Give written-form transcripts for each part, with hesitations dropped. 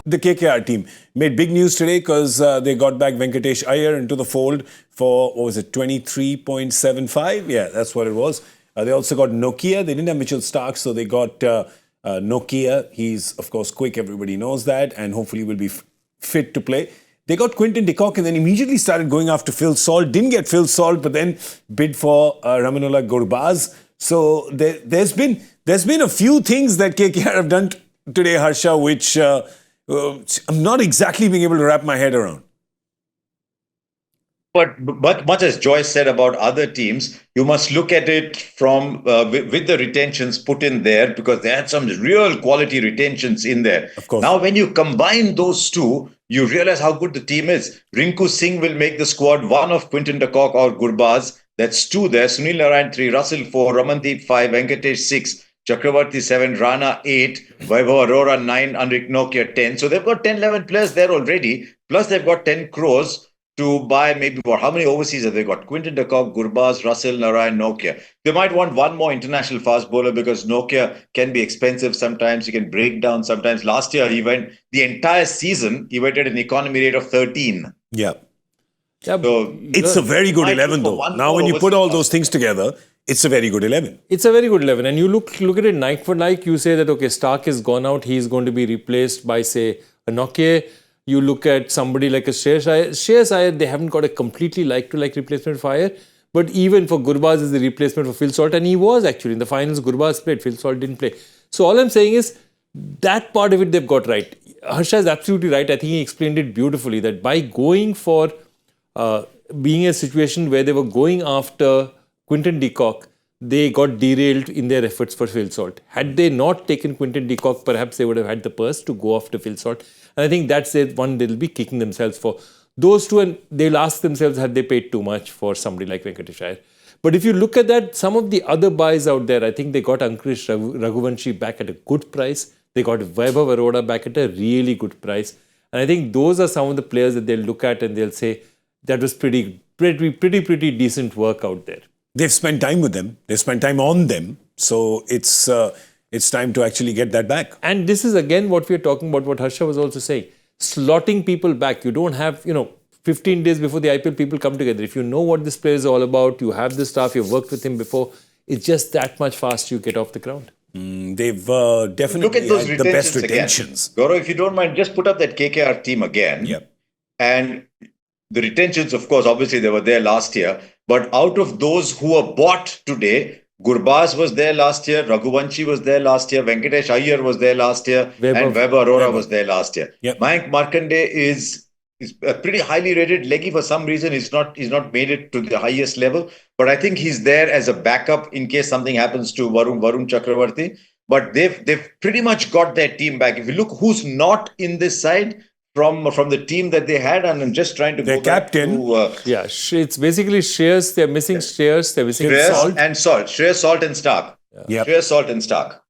The KKR team made big news today because they got back Venkatesh Iyer into the fold for, what was it, 23.75? Yeah, that's what it was. They also got Nokia. They didn't have Mitchell Stark, so they got Nokia. He's, of course, quick. Everybody knows that, and hopefully will be fit to play. They got Quinton de Kock and then immediately started going after Phil Salt. Didn't get Phil Salt, but then bid for Ramanullah Gurbaz. So there's been a few things that KKR have done today, Harsha, which I'm not exactly being able to wrap my head around. But much as Joyce said about other teams, you must look at it from with the retentions put in there, because they had some real quality retentions in there. Of course. Now, when you combine those two, you realize how good the team is. Rinku Singh will make the squad one of Quinton de Kock or Gurbaz. That's two there. Sunil Narine 3, Russell 4, Ramandeep 5, Venkatesh 6, Chakravarti 7, Rana 8, Vaibhav Arora 9, Anrik Nokia 10. So they've got 10, 11 players there already. Plus they've got 10 crores to buy maybe more. How many overseas have they got? Quinton de Kock, Gurbaz, Russell, Narayan, Nokia. They might want one more international fast bowler because Nokia can be expensive sometimes. He can break down sometimes. Last year, the entire season, he went at an economy rate of 13. Yeah. So it's a very good 11 though. Now when you put all those things together, it's a very good 11. It's a very good 11. And you look at it like for like, you say that, okay, Stark is gone out. He's going to be replaced by, say, a Nokia. You look at somebody like a Shreyas Iyer. Shreyas Iyer, they haven't got a completely like-to-like replacement for Iyer. But even for Gurbaz is the replacement for Phil Salt. And he was actually. In the finals, Gurbaz played. Phil Salt didn't play. So all I'm saying is, that part of it they've got right. Harsha is absolutely right. I think he explained it beautifully, that by going for being a situation where they were going after Quinton de Kock, they got derailed in their efforts for Phil Salt. Had they not taken Quinton de Kock, perhaps they would have had the purse to go after Phil Salt. And I think that's the one they'll be kicking themselves for. Those two, and they'll ask themselves, had they paid too much for somebody like Venkatesh Iyer? But if you look at that, some of the other buys out there, I think they got Ankush Raghuvanshi back at a good price. They got Vaibhav Arora back at a really good price. And I think those are some of the players that they'll look at and they'll say, that was pretty decent work out there. They've spent time with them. They've spent time on them. So it's time to actually get that back. And this is again what we are talking about, what Harsha was also saying. Slotting people back. You don't have, 15 days before the IPL, people come together. If you know what this player is all about, you have the staff, you've worked with him before, it's just that much faster you get off the ground. They've definitely look at those had the best retentions. Again. Gaurav, if you don't mind, just put up that KKR team again. Yeah. And the retentions, of course, obviously they were there last year. But out of those who were bought today, Gurbaz was there last year, Raghuvanshi was there last year, Venkatesh Iyer was there last year, and Vaibhav Arora was there last year. Yep. Mayank Markande is a pretty highly rated leggy. For some reason, he's not made it to the highest level. But I think he's there as a backup in case something happens to Varun Chakravarti. But they've pretty much got their team back. If you look who's not in this side from the team that they had, and I'm just trying to their go captain. back to... It's basically Shreyas. They're missing Shreyas. They're missing Salt. And Salt. Shreyas, Salt and Stark. Yeah. Shreyas, Salt and Stark.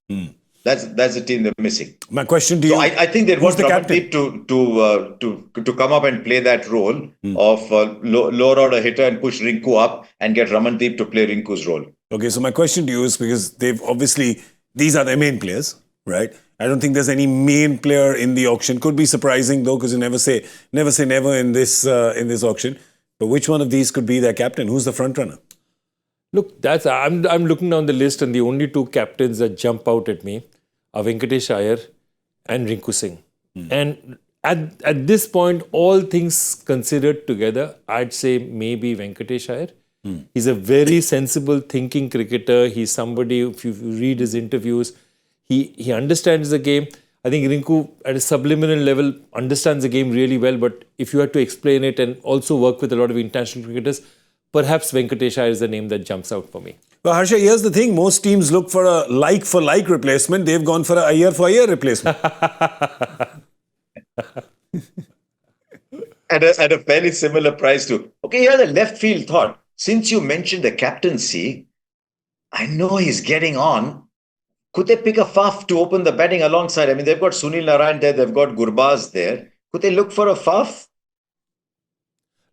That's the team they're missing. My question to you... So I think they want Ramandeep to come up and play that role of lower order hitter and push Rinku up and get Ramandeep to play Rinku's role. Okay, so my question to you is, because they've obviously... These are their main players, right? I don't think there's any main player in the auction. Could be surprising though, because you never say never in this auction. But which one of these could be their captain? Who's the front runner? Look, I'm looking down the list, and the only two captains that jump out at me are Venkatesh Iyer and Rinku Singh. And at this point, all things considered together, I'd say maybe Venkatesh Iyer. He's a very sensible, thinking cricketer. He's somebody, if you read his interviews, he understands the game. I think Rinku, at a subliminal level, understands the game really well. But if you had to explain it and also work with a lot of international cricketers, perhaps Venkatesh Iyer is the name that jumps out for me. Well, Harsha, here's the thing. Most teams look for a like-for-like replacement. They've gone for a Iyer-for-Iyer replacement. At a fairly similar price too. Okay, here's a left field thought. Since you mentioned the captaincy, I know he's getting on. Could they pick a Faf to open the batting alongside? I mean, they've got Sunil Narine there, they've got Gurbaz there. Could they look for a Faf?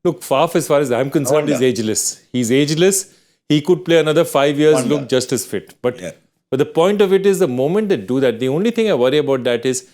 Look, Faf, as far as I'm concerned, is ageless. He's ageless. He could play another 5 years, look just as fit. But the point of it is, the moment they do that, the only thing I worry about that is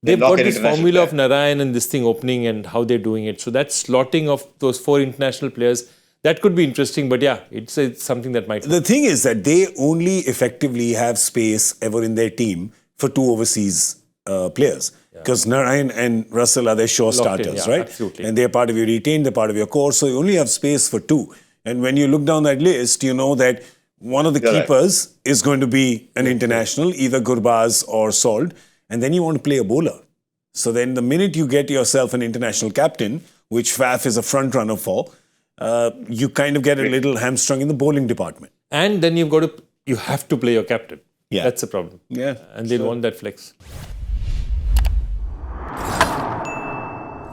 They've knock got an this international formula player. of Narine and this thing opening and how they're doing it. So that slotting of those 4 international players, that could be interesting. But yeah, it's something that might. The thing is that they only effectively have space ever in their team for 2 overseas players. Because Narine and Russell are their sure starters, right? Absolutely. And they're part of your retain, they're part of your core. So you only have space for 2. And when you look down that list, you know that one of the keepers is going to be an international, either Gurbaz or Salt. And then you want to play a bowler. So then the minute you get yourself an international captain, which Faf is a front runner for, you kind of get a little hamstrung in the bowling department. And then you have to play your captain. Yeah. That's the problem. Yeah. And they'll want that flex.